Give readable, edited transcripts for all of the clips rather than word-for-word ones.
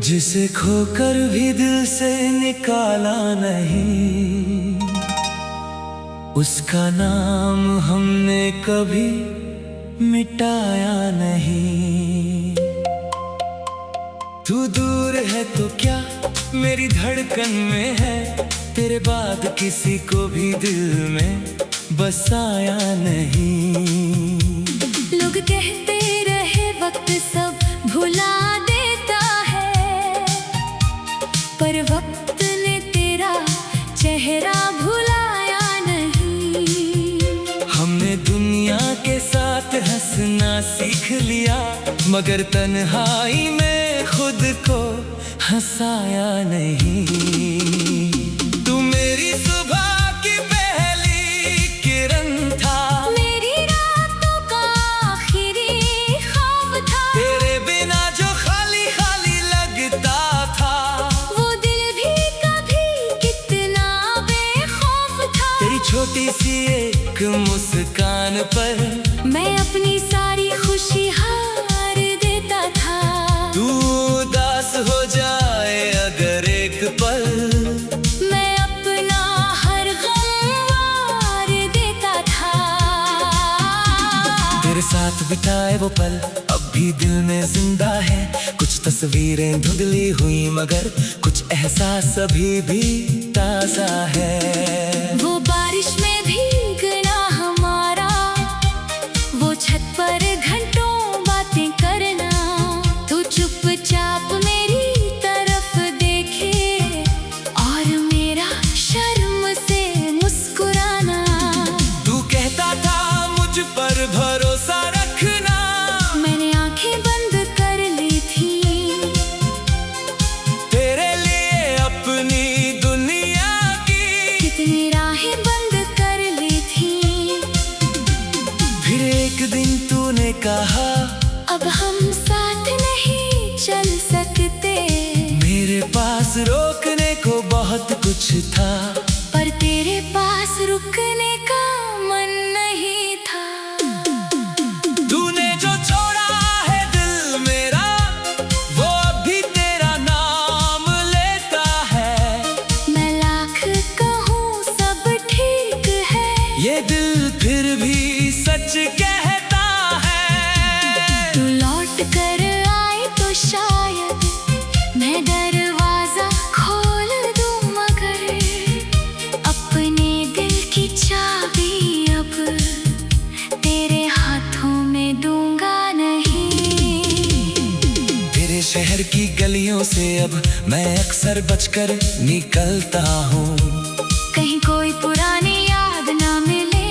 जिसे खोकर भी दिल से निकाला नहीं, उसका नाम हमने कभी मिटाया नहीं। तू दूर है तो क्या मेरी धड़कन में है, तेरे बाद किसी को भी दिल में बसाया नहीं। लोग कहते रहे वक्त सब भुला देता है, पर वक्त ने तेरा चेहरा भुलाया नहीं। हमने दुनिया के साथ हंसना सीख लिया, मगर तन्हाई में खुद को हंसाया नहीं। तू मेरी सुबह की पहली किरण था, मेरी रातों का आखिरी ख्वाब था। तेरे बिना जो खाली खाली लगता था, वो दिल भी कभी कितना बेखौफ था। तेरी छोटी सी एक मुस्कान पर मैं अपनी सारी खुशी हार देता था। तू उदास हो जाए अगर एक पल, मैं अपना हर गम वार देता था। तेरे साथ बिताए वो पल अब भी दिल में जिंदा है। कुछ तस्वीरें धुंधली हुई मगर कुछ एहसास अभी भी ताजा है। वो बारिश में भीगना हमारा, वो छत पर घंटों बातें करना, तू चुपचाप मेरी तरफ देखे और मेरा शर्म से मुस्कुराना। तू कहता था मुझ पर भरोसा रखना, मैंने आंखें बंद कर ली थी, तेरे लिए अपनी दुनिया की कितनी राहें बंद कर ली थी। फिर एक दिन तूने कहा अब हम साथ नहीं चल सकते, मेरे पास रोकने को बहुत कुछ था, पर तेरे पास रुकने का मन नहीं था। तूने जो छोड़ा है दिल मेरा, वो अभी तेरा नाम लेता है। मैं लाख कहूँ सब ठीक है, ये दिल फिर भी सच कहता है। तू लौट कर आए तो शायद मैं दरवाजा खोल दूँ, मगर अपने दिल की चाबी अब तेरे हाथों में दूंगा नहीं। तेरे शहर की गलियों से अब मैं अक्सर बचकर निकलता हूँ, कहीं कोई पुरानी याद ना मिले,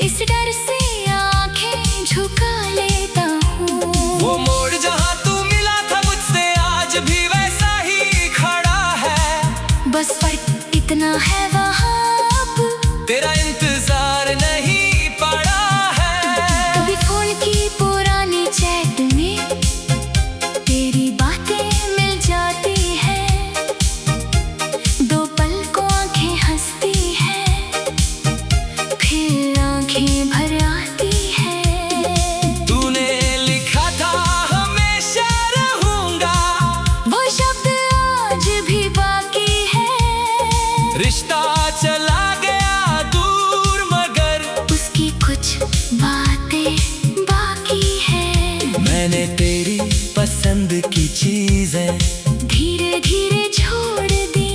इस डर से आंखें झुका लेता हूँ। वो मोड़ जहाँ तू मिला था मुझसे आज भी वैसा ही खड़ा है। बस फर्क इतना है वहाँ अब तेरा इंतजार नहीं पड़ा है। कभी फोन की पुरानी चैट में तेरी बातें मिल जाती है, दो पल को आंखें हंसती है, फिर आंखें भर आती है। तूने लिखा था हमेशा रहूंगा, वो शब्द आज भी बाकी है। रिश्ता चला गया दूर मगर उसकी कुछ बातें बाकी है। मैंने तेरी पसंद की चीजें धीरे धीरे छोड़ दी,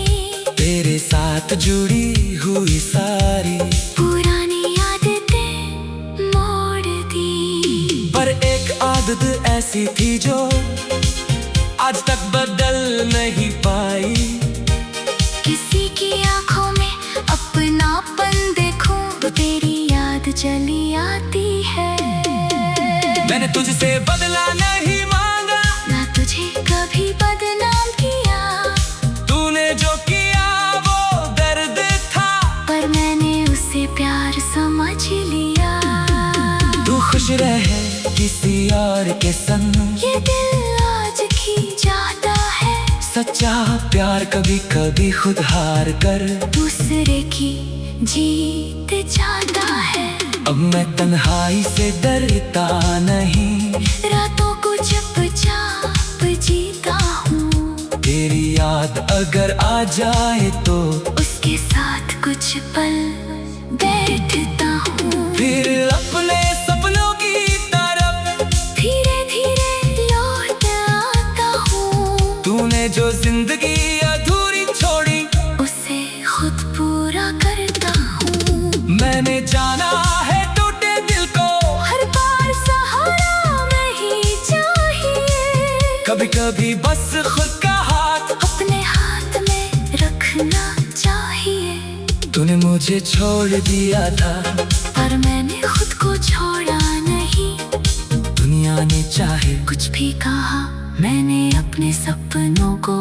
तेरे साथ जुड़ी हुई सारी, पुरानी आदतें मोड़ दी। पर एक आदत ऐसी थी जो आज तक बदल नहीं पाई। किसी की आंखों में अपनापन देखूं तो तेरी याद चली आती है। मैंने तुझसे बदला नहीं मांगा, ना तुझे कभी बदनाम किया, तूने जो किया वो दर्द था, पर मैंने उसे प्यार समझ लिया। तू खुश रहे किसी और के संग, ये दिल आज खी जाता है। सच्चा प्यार कभी कभी खुद हार कर दूसरे की जीत जाता है। अब मैं तन्हाई से डरता नहीं, रातों को चुपचाप जीता हूँ। याद अगर आ जाए तो उसके साथ कुछ पल बैठता हूँ। फिर अपने सपनों की तरफ धीरे धीरे लौट आता हूँ। तूने जो जिंदगी अधूरी छोड़ी उसे खुद पूरा करता हूँ। मैंने जाना है टूटे दिल को हर बार सहारा नहीं चाहिए। कभी कभी बस खुद का हाथ अपने हाथ में रखना चाहिए। तूने मुझे छोड़ दिया था पर मैंने खुद को छोड़ा नहीं। दुनिया ने चाहे कुछ भी कहा, मैंने अपने सपनों को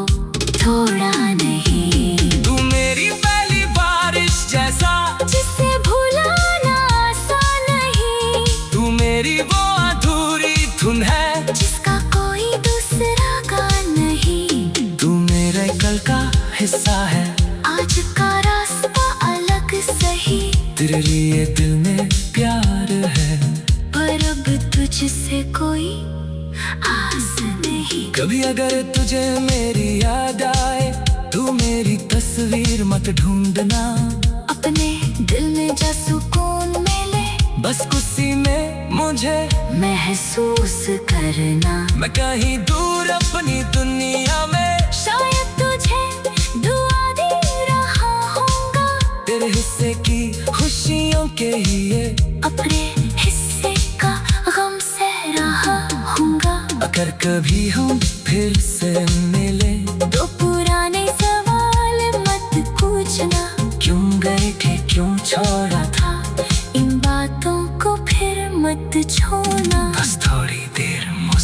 छोड़ा नहीं। तू मेरी पहली बारिश जैसा जिसे भुलाना आसान नहीं। तू मेरी वो अधूरी धुन है जिसका कोई दूसरा का नहीं। तू मेरे कल का हिस्सा है। आज का रास्ता अलग सही, तेरे लिए दिल में प्यार है। पर अब तुझसे कोई आस नहीं। कभी अगर तुझे मेरी याद आए तू मेरी तस्वीर मत ढूंढना। अपने दिल में जा सुकून मिले, बस उसी में मुझे महसूस करना। मैं कहीं दूर अपनी दुनिया में शायद तुझे दुआ दे रहा होगा। तेरे हिस्से की खुशियों के ही ये अपने हिस्से का गम सह रहा होगा। अगर कभी हम फिर से मिले तो पुराने सवाल मत पूछना। क्यों गए थे, क्यों छोड़ा था, इन बातों को फिर मत छोड़ना। बस थोड़ी देर मुझ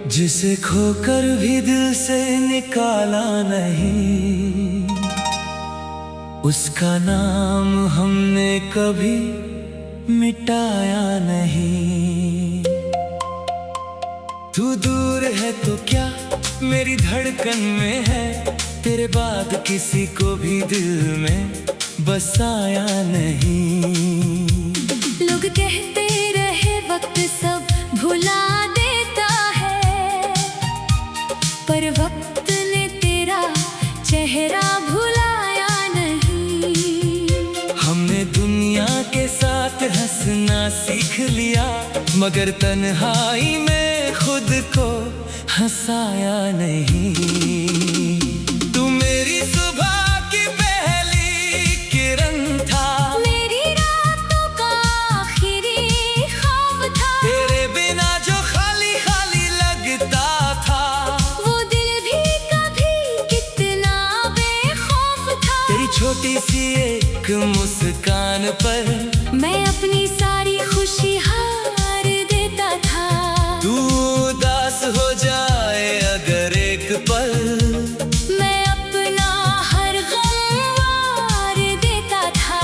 जिसे खोकर भी दिल से निकाला नहीं, उसका नाम हमने कभी मिटाया नहीं। तू दूर है तो क्या मेरी धड़कन में है, तेरे बाद किसी को भी दिल में बसाया नहीं। लोग कहते रहे वक्त सब भुला देता है, पर वक्त ने तेरा चेहरा भुलाया नहीं। हमने दुनिया के साथ हंसना सीख लिया, मगर तन्हाई में खुद को हंसाया नहीं। तू मेरी सुबह की पहली किरण था, मेरी रातों का आखिरी ख्वाब था। तेरे बिना जो खाली खाली लगता था, वो दिल भी कभी कितना बेखौफ था। तेरी छोटी सी एक मुस्कान पर मैं अपनी सारी खुशी हार देता था। तू उदास हो जाए अगर एक पल, मैं अपना हर गम वार देता था।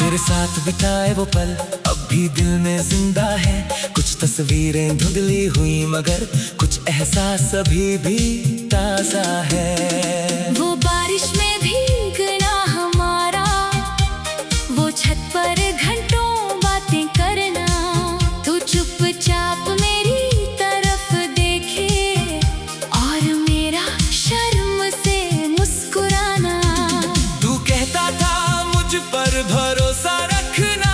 तेरे साथ बिताए वो पल अब भी दिल में जिंदा है। कुछ तस्वीरें धुंधली हुई मगर कुछ एहसास अभी भी ताजा है। वो बारिश में भीगना हमारा, वो छत पर घंटों बातें करना। तू चुपचाप मेरी तरफ देखे और मेरा शर्म से मुस्कुराना। तू कहता था मुझ पर भरोसा रखना,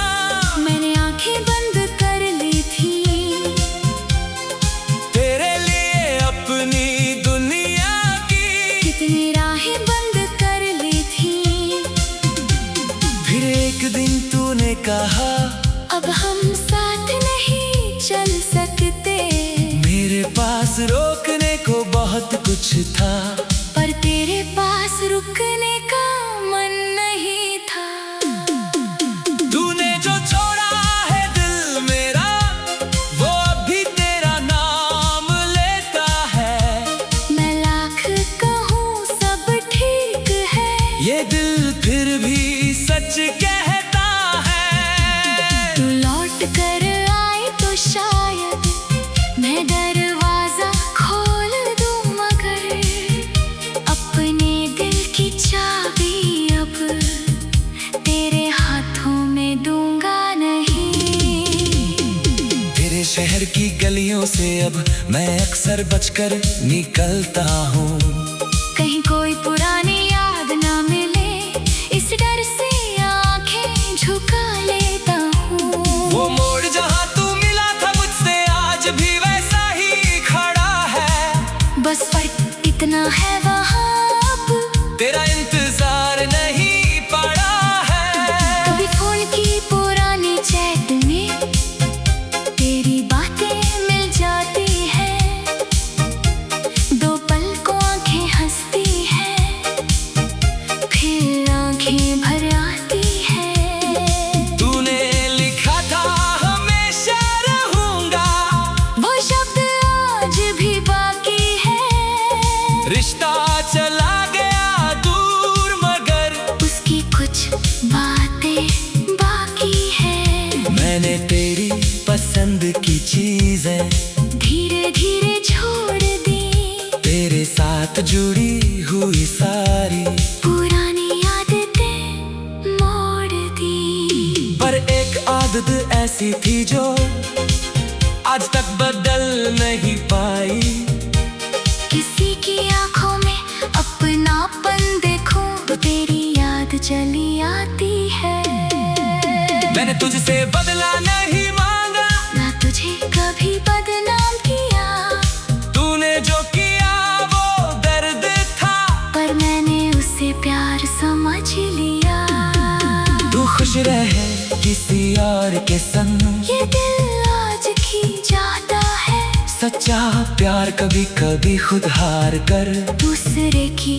मैंने आंखें बंद कर ली थी। तेरे लिए अपनी दुनिया की कितनी राहें बंद कर ली थी। फिर एक दिन तूने कहा अब हम साथ नहीं चल सकते, मेरे पास रोकने को बहुत कुछ था, पर तेरे पास रुकने का मन नहीं था। तूने जो छोड़ा है दिल मेरा, वो अभी तेरा नाम लेता है। मैं लाख कहूँ सब ठीक है, ये दिल फिर भी सच कहता है। तू गलियों से अब मैं अक्सर बचकर निकलता हूँ। कहीं कोई पुरानी याद ना मिले, इस डर से आंखें झुका लेता हूँ। वो मोड़ जहाँ तू मिला था मुझसे आज भी वैसा ही खड़ा है। बस फर्क इतना है वहाँ अब तेरा इंतजार नहीं पड़ा है। कभी फोन की पुरानी चैट में तेरी बातें मिल जाती है। दो पल को आंखें हंसती है, फिर आंखें भर आती है। तूने लिखा था हमेशा रहूंगा, वो शब्द आज भी बाकी है। रिश्ता चला गया दूर मगर उसकी कुछ बातें बाकी है। मैंने तेरी पसंद की चीजें धीरे धीरे छोड़ दी, तेरे साथ जुड़ी हुई सारी पुरानी आदतें मोड़ दी। पर एक आदत ऐसी थी जो आज तक बदल नहीं पाई। किसी की आंखों में अपनापन देखूं तो तेरी याद चली आती है। मैंने तुझसे बदला नहीं मांगा, ना तुझे कभी बदनाम किया, तूने जो किया वो दर्द था, पर मैंने उसे प्यार समझ लिया। तू खुश रहे किसी और के संग, ये दिल आज की जाता है। सच्चा प्यार कभी कभी खुद हार कर दूसरे की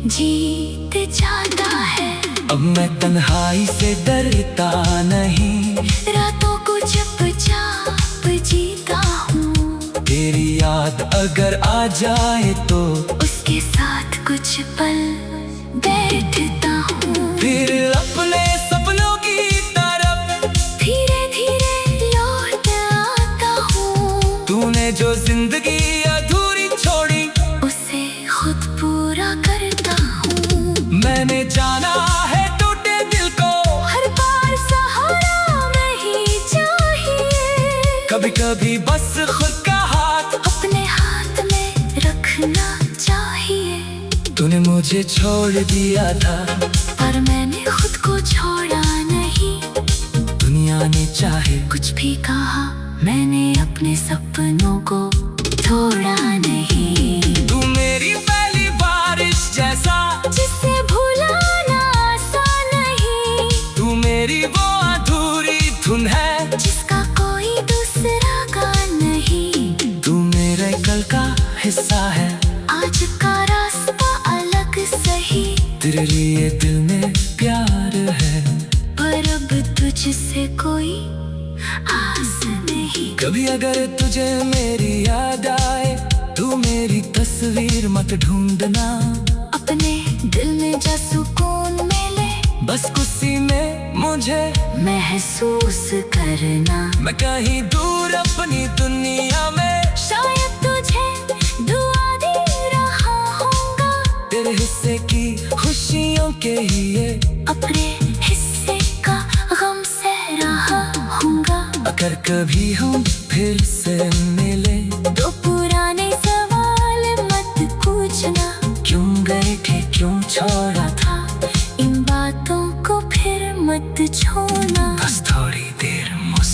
जीत जाता है। अब मैं तन्हाई से डरता नहीं, रातों को चुपचाप जीता हूँ। तेरी याद अगर आ जाए तो उसके साथ कुछ पल बैठता हूँ। फिर अपने सपनों की तरफ धीरे धीरे लौट आता हूँ। तूने जो जिंदगी अधूरी छोड़ी उसे खुद पूरा करता हूँ। मैंने जाना है टूटे दिल को हर बार सहारा नहीं चाहिए। कभी कभी बस खुद का हाथ अपने हाथ में रखना चाहिए। तूने मुझे छोड़ दिया था, पर मैंने खुद को छोड़ा नहीं। दुनिया ने चाहे कुछ भी कहा, मैंने अपने सपनों को तोड़ा नहीं। तू मेरी पहली बारिश जैसा, जिसे भुलाना आसान नहीं। तू मेरी वो अधूरी धुन है, जिसका कोई दूसरा गा नहीं। तू मेरे कल का हिस्सा है, आज का रास्ता अलग सही, तेरे लिए दिल में प्यार है। पर अब तुझसे कोई आस नहीं। कभी अगर तुझे मेरी याद आए, तू मेरी तस्वीर मत ढूंढना। अपने दिल में जा सुकून मिले, बस उसी में मुझे महसूस करना। मैं कहीं दूर अपनी दुनिया में शायद तुझे दुआ दे रहा होगा। तेरे हिस्से की खुशियों के ही ये अपने हिस्से का गम सह रहा होगा। अगर कभी हम फिर से मिले तो पुराने सवाल मत पूछना, क्यों गए थे, क्यों छोड़ा था, इन बातों को फिर मत छोड़ना। बस थोड़ी देर मुझ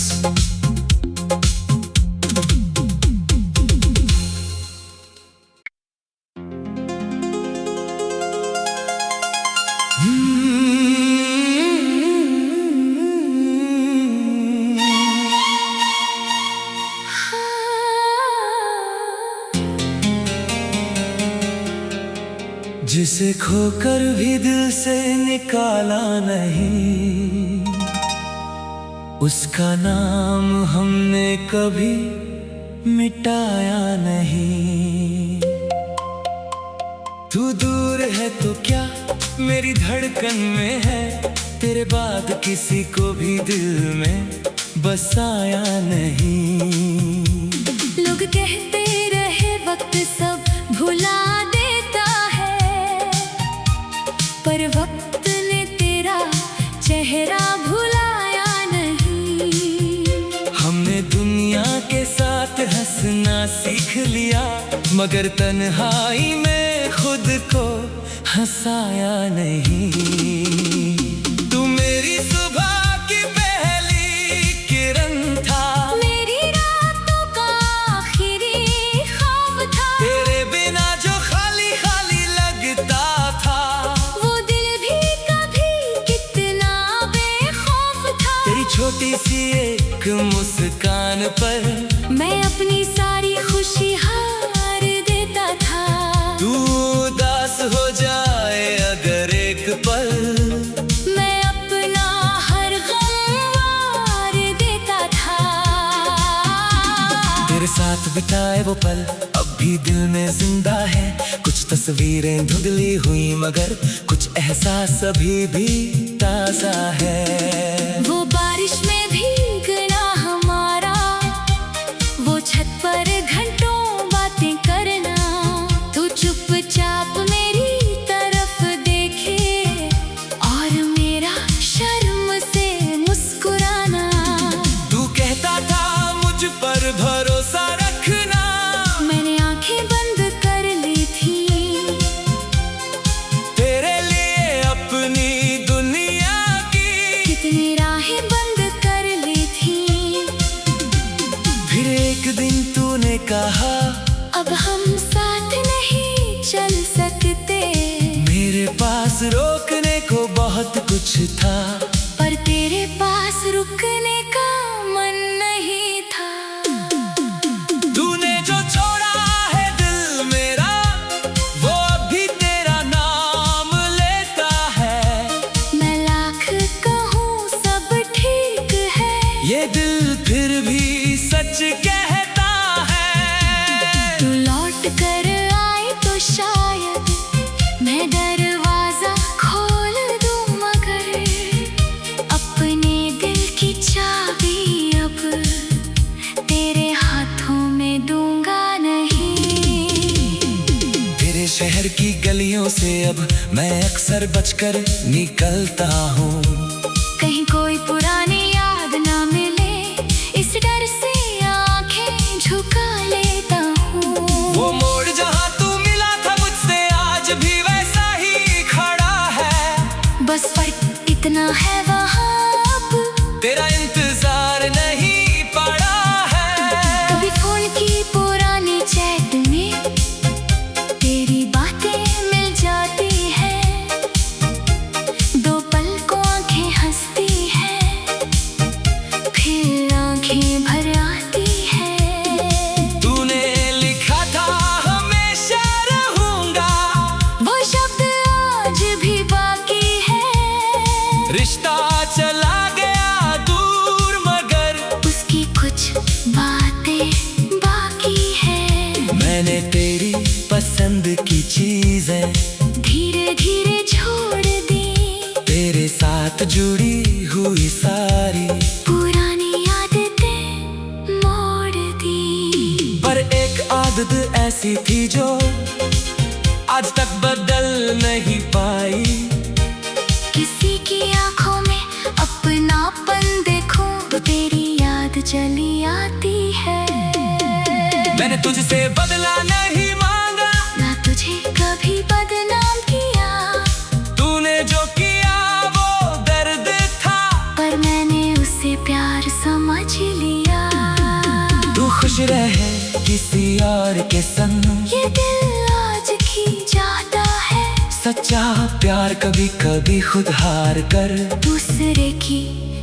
जिसे खोकर भी दिल से निकाला नहीं, उसका नाम हमने कभी मिटाया नहीं। तू दूर है तो क्या मेरी धड़कन में है, तेरे बाद किसी को भी दिल में बसाया नहीं। लोग कहते रहे वक्त सब भुला देता है, पर वक्त ने तेरा चेहरा भुलाया नहीं। हमने दुनिया के साथ हंसना सीख लिया, मगर तन्हाई में खुद को हंसाया नहीं। तू मेरी सुबह की पहली किरण था, मेरी रातों का आखिरी ख्वाब था। तेरे बिना जो खाली खाली लगता था, वो दिल भी कभी कितना बेखौफ था। तेरी छोटी सी एक मुस्कान पर मैं अपनी सारी खुशी हार देता था। तू उदास हो जाए अगर एक पल, मैं अपना हर गम वार देता था। तेरे साथ बिताए वो पल अब भी दिल में जिंदा है। कुछ तस्वीरें धुंधली हुई, मगर कुछ एहसास अभी भी ताजा है। वो बारिश में भीगना हमारा, वो छत पर घंटों बातें करना। तू चुपचाप मेरी तरफ देखे और मेरा शर्म से मुस्कुराना। तू कहता था मुझ पर भरोसा रखना, मैंने आंखें बंद कर ली थी। तेरे लिए अपनी दुनिया की कितनी राहें बंद कर ली थी। फिर एक दिन तूने कहा अब हम साथ नहीं चल सकते, मेरे पास रोकने को बहुत कुछ था, पर तेरे पास रुकने का मन नहीं था। तूने जो छोड़ा है दिल मेरा, वो अभी तेरा नाम लेता है। मैं लाख कहूँ सब ठीक है, ये दिल फिर भी सच कहता है। तू लौट कर आए तो शायद मैं दरवाजा खोल दूँ, मगर अपने दिल की चाबी अब तेरे हाथों में दूंगा नहीं। तेरे शहर की गलियों से अब मैं अक्सर बचकर निकलता हूँ। कहीं कोई पुरानी याद ना मिले, इस डर से आंखें झुका लेता हूँ। वो मोड़ जहाँ तू मिला था मुझसे आज भी वैसा ही खड़ा है। बस फर्क इतना है वहाँ अब तेरा इंतजार नहीं पड़ा है। कभी फोन की पुरानी चैट में तेरी बातें मिल जाती है। दो पल को आंखें हंसती है, फिर आंखें भर आती है। तूने लिखा था हमेशा रहूंगा, वो शब्द आज भी बाकी है। रिश्ता चला गया दूर, मगर उसकी कुछ बातें बाकी है। मैंने तेरी पसंद की चीजें धीरे धीरे छोड़ दी, तेरे साथ जुड़ी हुई सारी, पुरानी आदतें मोड़ दी। पर एक आदत ऐसी थी जो आज तक बदल नहीं पाई। किसी की आंखों में अपनापन देखूं तो तेरी याद चली आती है। मैंने तुझसे बदला नहीं मांगा, ना तुझे कभी बदनाम किया, तूने जो किया वो दर्द था, पर मैंने उसे प्यार समझ लिया। तू खुश रहे किसी और के संग, ये दिल आज की जाता है। सच्चा प्यार कभी कभी खुद हार कर दूसरे की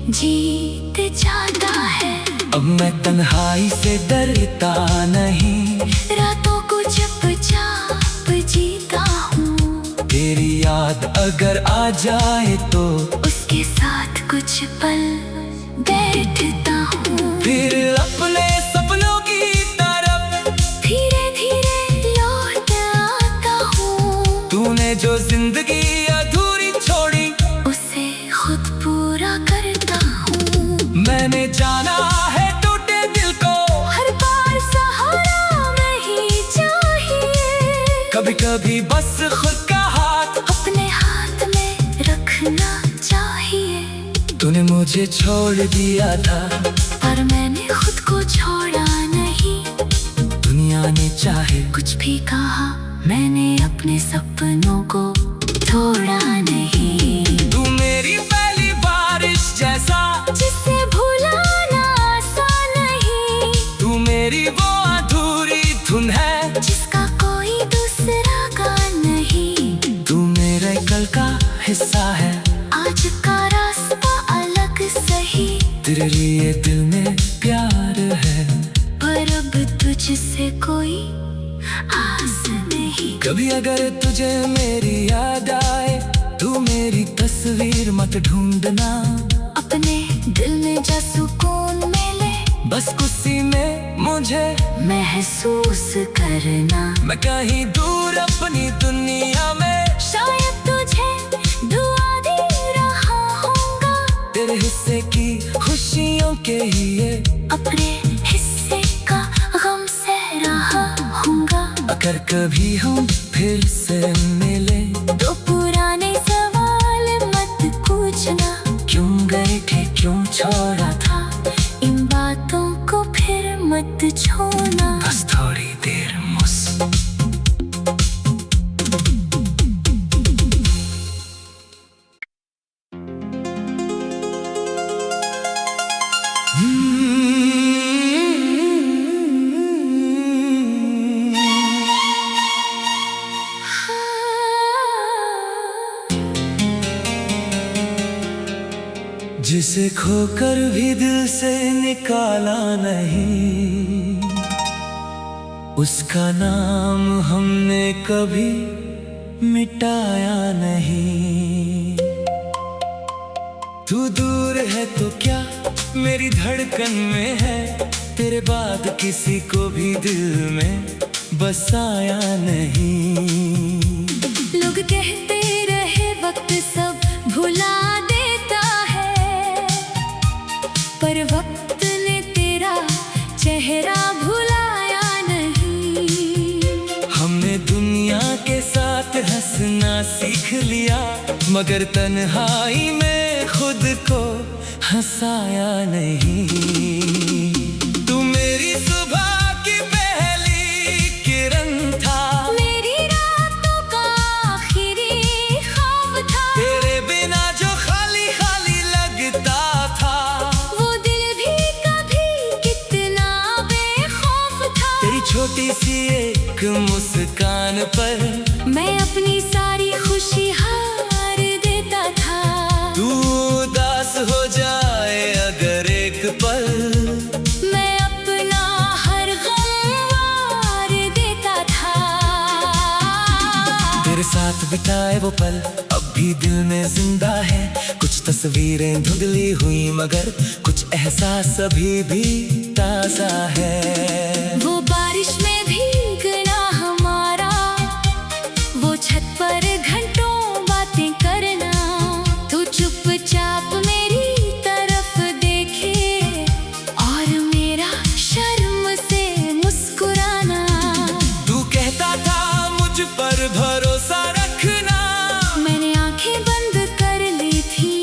जीत जाता है। अब मैं तन्हाई से डरता नहीं, रातों को चुपचाप जीता हूँ। तेरी याद अगर आ जाए तो उसके साथ कुछ पल बैठता हूँ। फिर अपने सपनों की तरफ धीरे धीरे लौट आता हूँ। तूने जो जिंदगी अधूरी छोड़ी, उसे खुद पूरा करता हूँ। मैंने जाना है टूटे दिल को हर बार सहारा नहीं चाहिए। कभी कभी बस खुद का हाथ अपने हाथ में रखना चाहिए। तूने मुझे छोड़ दिया था, पर मैंने खुद को छोड़ा नहीं। जाने चाहे। कुछ भी कहा मैंने अपने सपनों को तोड़ा नहीं। तू मेरी पहली बारिश जैसा जिसे भुलाना आसान नहीं। तू मेरी वो अधूरी धुन है जिसका कोई दूसरा गान नहीं। तू मेरे कल का हिस्सा है, आज का रास्ता अलग सही। तेरे लिए दिल में प्यार है, पर अब तुझसे कोई आस नहीं। कभी अगर तुझे मेरी याद आए तू मेरी तस्वीर मत ढूंढना। अपने दिल में जा सुकून मिले बस उसी में मुझे महसूस करना। मैं कहीं दूर अपनी दुनिया में शायद तुझे दुआ दे रहा होगा। तेरे हिस्से की खुशियों के ही ये अपने हिस्से का गम सह रहा होगा। अगर कभी हम फिर से मिले तो पुराने सवाल मत पूछना। क्यों गए थे, क्यों छोड़ा था, इन बातों को फिर मत छोड़ना। बस थोड़ी देर जिसे खोकर भी दिल से निकाला नहीं, उसका नाम हमने कभी मिटाया नहीं। तू दूर है तो क्या मेरी धड़कन में है, तेरे बाद किसी को भी दिल में बसाया नहीं। लोग कहते रहे वक्त सब भुला देता है, पर वक्त ने तेरा चेहरा भुलाया नहीं। हमने दुनिया के साथ हंसना सीख लिया, मगर तन्हाई में खुद को हंसाया नहीं। तू मेरी सुबह की पहली किरण था, मेरी रातों का आखिरी ख्वाब था। तेरे बिना जो खाली खाली लगता था, वो दिल भी कभी कितना बेखौफ था। तेरी छोटी सी एक मुस्कान पर मैं अपनी सारी खुशी हार देता था। तू उदास हो जाए अगर एक पल, मैं अपना हर गम वार देता था। तेरे साथ बिताए वो पल अब भी दिल में जिंदा है। कुछ तस्वीरें धुंधली हुई मगर कुछ एहसास अभी भी ताजा है। वो बारिश में भीगना हमारा, वो छत पर घंटों बातें करना। तू चुपचाप मेरी तरफ देखे और मेरा शर्म से मुस्कुराना। तू कहता था मुझ पर भरोसा रखना, मैंने आंखें बंद कर ली थी।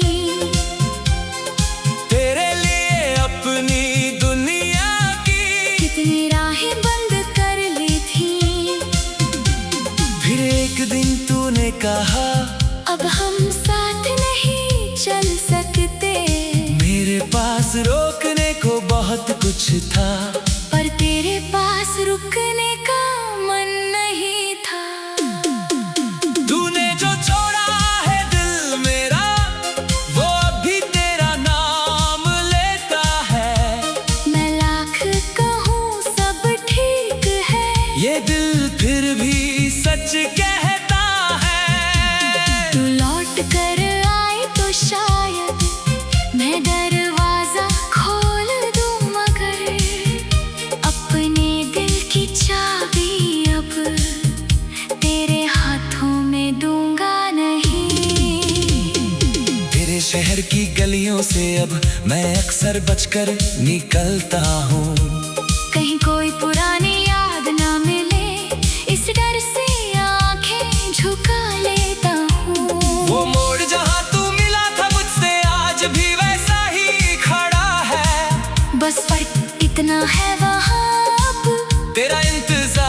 तेरे लिए अपनी दुनिया की कितनी राहें बंद कर ली थी। फिर एक दिन तूने कहा अब हम साथ नहीं चल सकते, मेरे पास रोकने को बहुत कुछ था, पर तेरे पास रुकने का मन नहीं था। तूने जो छोड़ा है दिल मेरा, वो अभी तेरा नाम लेता है। मैं लाख कहूँ सब ठीक है, ये दिल फिर भी सच कहता है। तू लौट कर आए तो शायद मैं दरवाजा खोल दूँ, मगर अपने दिल की चाबी अब तेरे हाथों में दूंगा नहीं। तेरे शहर की गलियों से अब मैं अक्सर बचकर निकलता हूँ। कहीं कोई पुरानी याद ना मिले, इस डर से आंखें झुका लेता हूँ। वो मोड़ जहाँ तू मिला था मुझसे आज भी वैसा ही खड़ा है। बस फर्क इतना है वहाँ अब तेरा इंतजार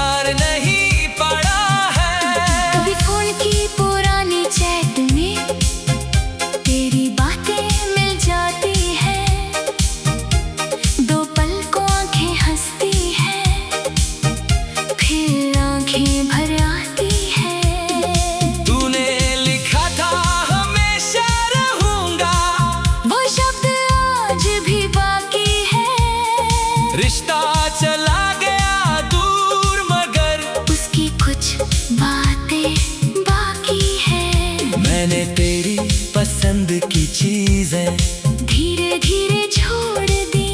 चीजें धीरे धीरे छोड़ दी।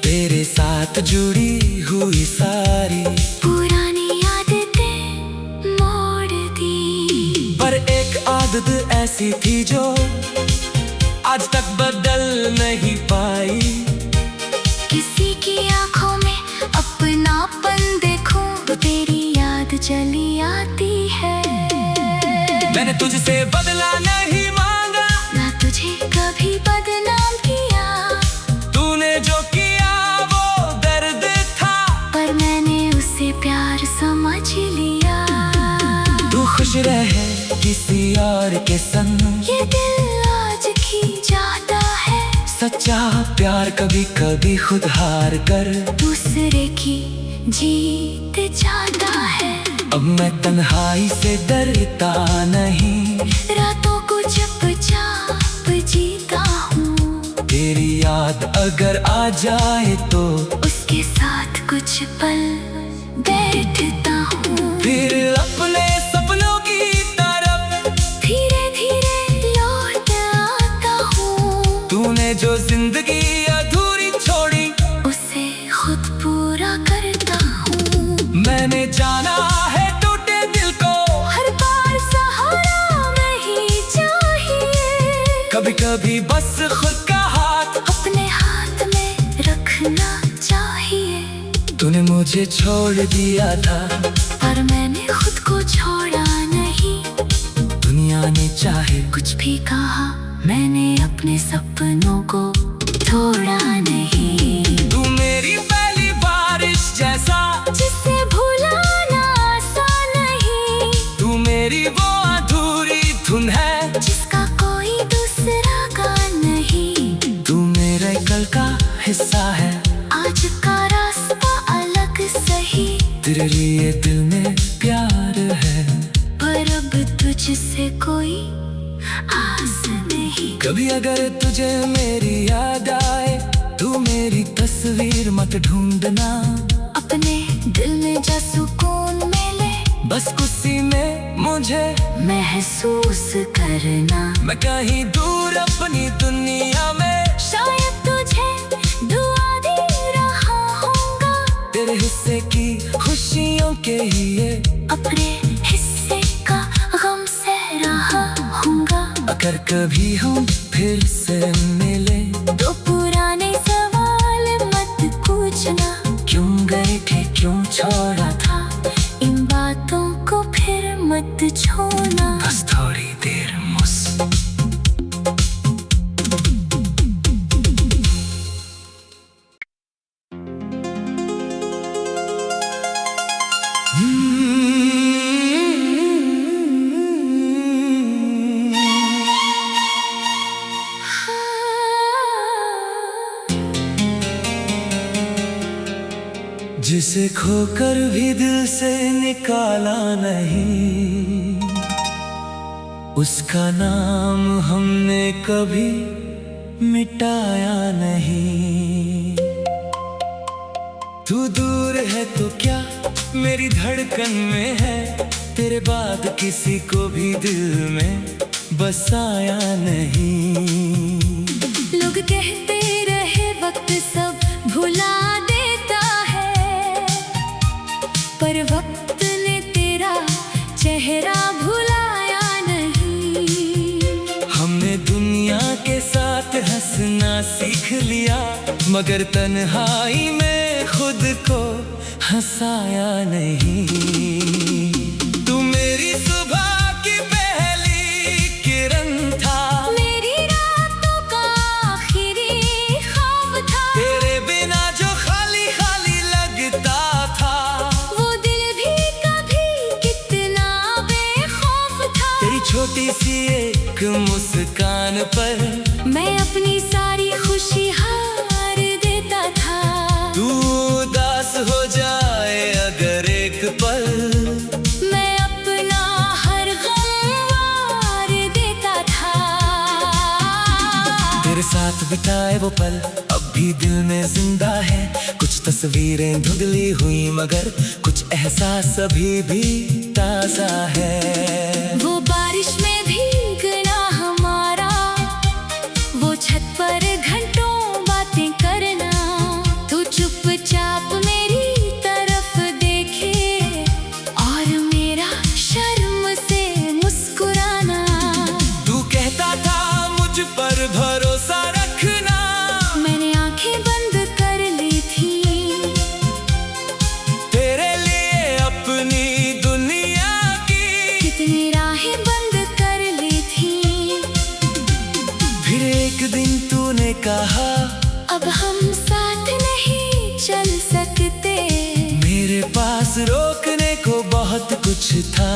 तेरे साथ जुड़ी हुई सारी पुरानी आदतें मोड़ दी। पर एक आदत ऐसी थी जो आज तक बदल नहीं पाई। किसी की आंखों में अपनापन देखूं तो तेरी याद चली आती है। मैंने तुझसे बदला नहीं मांगा, ना तुझे कभी बदनाम किया। तूने जो किया वो दर्द था, पर मैंने उसे प्यार समझ लिया। तू खुश रहे किसी और के संग, ये दिल आज की जाता है। सच्चा प्यार कभी कभी खुद हार कर दूसरे की जीत जाता है। अब मैं तन्हाई से डरता नहीं, रातों को चुपचाप जीता हूँ। तेरी याद अगर आ जाए तो उसके साथ कुछ पल बैठता हूँ। फिर अपने सपनों की तरफ धीरे धीरे लौट आता हूँ। तूने जो जिंदगी अधूरी छोड़ी उसे खुद पूरा करता हूँ। मैंने जाना है टूटे दिल को हर बार सहारा नहीं चाहिए। कभी कभी बस खुद का हाथ अपने हाथ में रखना चाहिए। तूने मुझे छोड़ दिया था, पर मैंने खुद को छोड़ा नहीं। दुनिया ने चाहे कुछ भी कहा, मैंने अपने सपनों को छोड़ा नहीं। तू मेरी पहली बारिश जैसा, जिसे भुलाना आसान नहीं। तू मेरी वो अधूरी धुन है, जिसका कोई दूसरा का नहीं। तू मेरे कल का हिस्सा है। आज का रास्ता अलग सही, तेरे लिए दिल में प्यार है, पर अब तुझसे कोई आस नहीं। कभी अगर तुझे मेरी याद आए तू मेरी तस्वीर मत ढूंढना। अपने दिल में जा सुकून मिले, बस उसी में मुझे महसूस करना। मैं कहीं दूर अपनी दुनिया में शायद तुझे दुआ दे रहा होगा। तेरे हिस्से की खुशियों के लिए अपने हिस्से का गम सह रहा होगा। अगर कभी हम फिर से मिले तो पुराने सवाल मत पूछना। क्यों गए थे, क्यों छोड़ा था, इन बातों को फिर मत छोड़ना। बस थोड़ी देर जिसे खोकर भी दिल से निकाला नहीं, उसका नाम हमने कभी मिटाया नहीं। तू दूर है तो क्या मेरी धड़कन में है, तेरे बाद किसी को भी दिल में बसाया नहीं। लोग कहते रहे वक्त सब भुला देता है, पर वक्त ने तेरा चेहरा भुलाया नहीं। हमने दुनिया के साथ हंसना सीख लिया, मगर तन्हाई में खुद को हंसाया नहीं। तू मेरी सुबह की पहली किरण था, मेरी रातों का आखिरी ख्वाब था। तेरे बिना जो खाली खाली लगता था, वो दिल भी कभी कितना बेखौफ था। तेरी छोटी सी एक मुस्कान पर मैं अपनी सारी खुशी हार देता था। तू उदास हो जाए अगर एक पल, मैं अपना हर गम वार देता था। तेरे साथ बिताए वो पल अब भी दिल में जिंदा है। कुछ तस्वीरें धुंधली हुई मगर कुछ एहसास अभी भी ताजा है। वो बारिश में भीगना हमारा, कहा अब हम साथ नहीं चल सकते। मेरे पास रोकने को बहुत कुछ था,